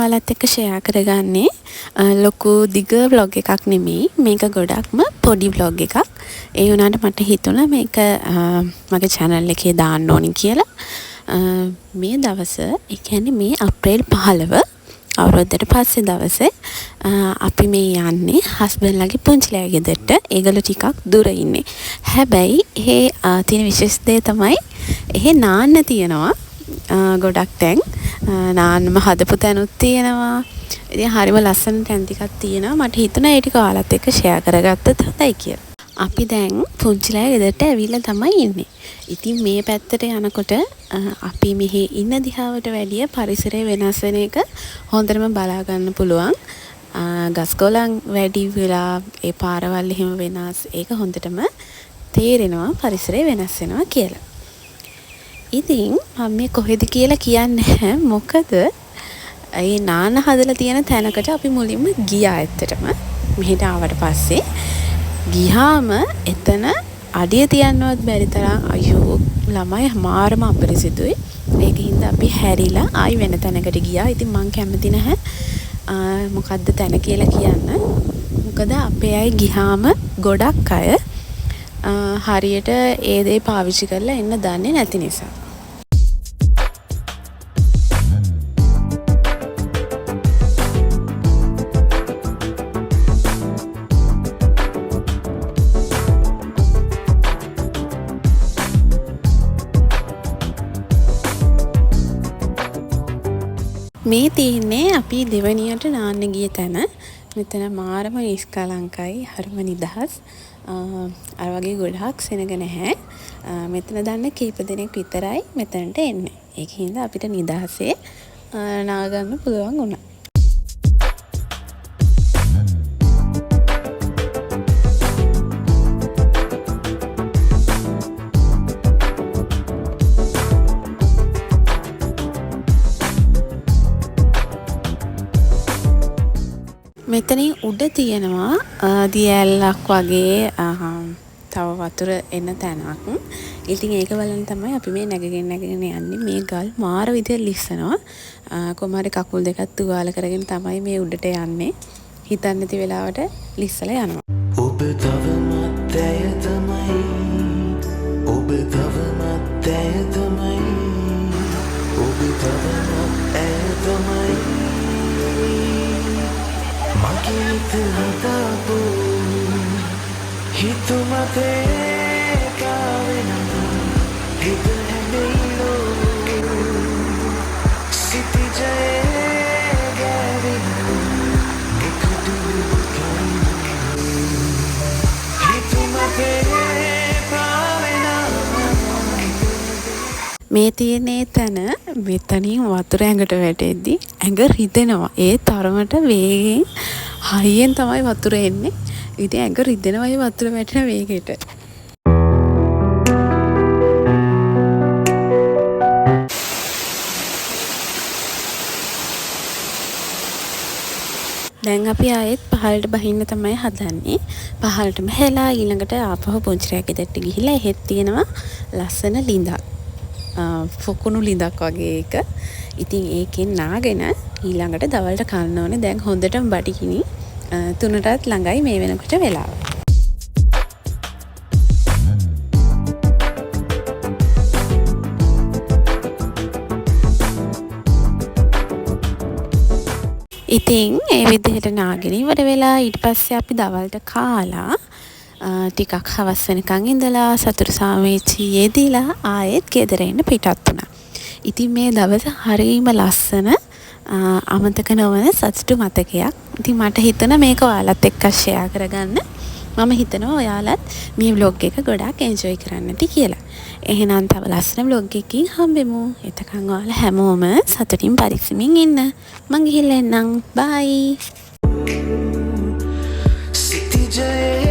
ඔයාලත් එක්ක ෂෙයා කරගන්නේ ලොකු දිග vlog එකක් නෙමෙයි. මේක ගොඩක්ම පොඩි vlog එකක්. ඒ වුණාට මට හිතුණා මේක මගේ channel එකේ දාන්න ඕනි කියලා. මේ දවස, ඒ කියන්නේ මේ අප්‍රේල් 15 අවුරුද්දට පස්සේ දවසේ අපි මේ යන්නේ හස්බන්ඩ්ලාගේ පුංචිලයා ගෙදරට. ඒගොල්ලෝ ටිකක් දුර ඉන්නේ. හැබැයි තියෙන විශේෂ දේ තමයි එහෙ නාන්න තියෙනවා. ගොඩක් තැන් නාන්නම හදපු තැනුත් තියෙනවා. ඉතින් හරිම ලස්සන තැන් ටිකක් තියෙනවා. මට හිතුණා ඒ ටික ඔයාලත් එක්ක ෂෙයා කරගත්තත් හොඳයි කියලා. අපි දැන් පුංචිලයා ගෙදරට ඇවිල්ලා තමයි ඉන්නේ. ඉතින් මේ පැත්තට යනකොට අපි මෙහි ඉන්න දිහාවට වැඩිය පරිසරය වෙනස් වෙන එක හොඳටම බලා ගන්න පුළුවන්. ගස්කොළන් වැඩි වෙලා ඒ පාරවල් එහෙම වෙනස්. ඒක හොඳටම තේරෙනවා පරිසරය වෙනස් වෙනවා කියලා. ඉතින් මම මේ කොහෙද කියලා කියන්නේ නැහැ. මොකද ඒ නාන හදලා තියෙන තැනකට අපි මුලින්ම ගියා ඇත්තටම. මෙහෙට ආවට පස්සේ ගියාම එතන අඩිය තියන්නවත් බැරි තරම් අයියෝ ළමයි මාරම අපරිසිදුයි. ඒකින්ද අපි හැරිලා ආයි වෙන තැනකට ගියා. ඉතින් මං කැමති නැහැ මොකද්ද තැන කියලා කියන්න. මොකද අපේ අය ගියාම ගොඩක් අය හරියට ඒ දේ පාවිච්චි කරලා එන්න දන්නේ නැති නිසා. මේ තියෙන්නේ අපි දෙවනියට නාන්න ගිය තැන. මෙතන මාරම නිස්කලංකයි, හරිම නිදහස්. අර වගේ ගොඩක් සෙනග නැහැ. මෙතන දන්න කීප දෙනෙක් විතරයි මෙතනට එන්නේ. ඒකින්ද අපිට නිදහසේ නාගන්න පුළුවන් වුණා. මෙතනින් උඩ තියෙනවා දියැලක් වගේ තව වතුර එන තැනක්. ඉතින් ඒක බලන්න තමයි අපි මේ නැගගෙන යන්නේ. මේ ගල් මාර විදියට ලිස්සනවා. කොමාරි කකුල් දෙකක් තුවාල කරගෙන තමයි මේ උඩට යන්නේ. හිතන්නේ නැති වෙලාවට ලිස්සලා යනවා. ඔබ තවමත් ඇය තමයි. ඔබ තවමත් ඇය තමයි. ඔබ තවමත් ඇය තමයි. මගේ හිත හදාපු හිතුමතේ කාවෙනවා හිත හැමෙයිලෝ සිතිජයේ ගැවෙනවා එකදුකයි හිතුමතේ පාවෙනවා. මේ තියෙන්නේ තැන මෙතනින් වතුර ඇඟට වැටෙද්දි ඇඟ රිදෙනවා. ඒ තරමට වේගෙන් හයියෙන් තමයි වතුර එන්නේ. ඉතින් ඇඟ රිදෙනවා ඒ වතුර වැටෙන වේගෙට. දැන් අපි ආයෙත් පහළට බහින්න තමයි හදන්නේ. පහළටම හැලා ඊළඟට ආපහු පුංචිරයා ගෙදරට ගිහිල්ලා එහෙත් තියෙනවා ලස්සන ලිඳක්. ෆොකුණු ලිඳක් වගේ එක. ඉතින් ඒකෙන් නාගෙන ඊළඟට දවල්ට කන්න ඕනේ. දැන් හොඳටම බඩගිනි 3ටත් ළඟයි මේ වෙනකොට වෙලාව. ඉතින් ඒ විදිහට නාගෙන ඉවර වෙලා ඊට පස්සේ අපි දවල්ට කාලා ටිකක් හවස් වෙනකන් ඉඳලා සතුරු සාමීචි යෙදিলা ආයෙත් ගෙදර එන්න පිටත් වුණා. ඉතින් මේ දවස හරිම ලස්සන අමතක නොවන සතුටු මතකයක්. ඉතින් මට හිතුණා මේක ඔයාලත් එක්ක ෂෙයා කරගන්න. මම හිතනවා ඔයාලත් මේ vlog එක ගොඩාක් enjoy කරන්නට කියලා. එහෙනම් තව ලස්සන vlog එකකින් හම්බෙමු. එතකන් ඔයාලා හැමෝම සතුටින් පරිස්සමින් ඉන්න. මං ගිහිල්ලා එන්නම්. bye. සිතිජයේ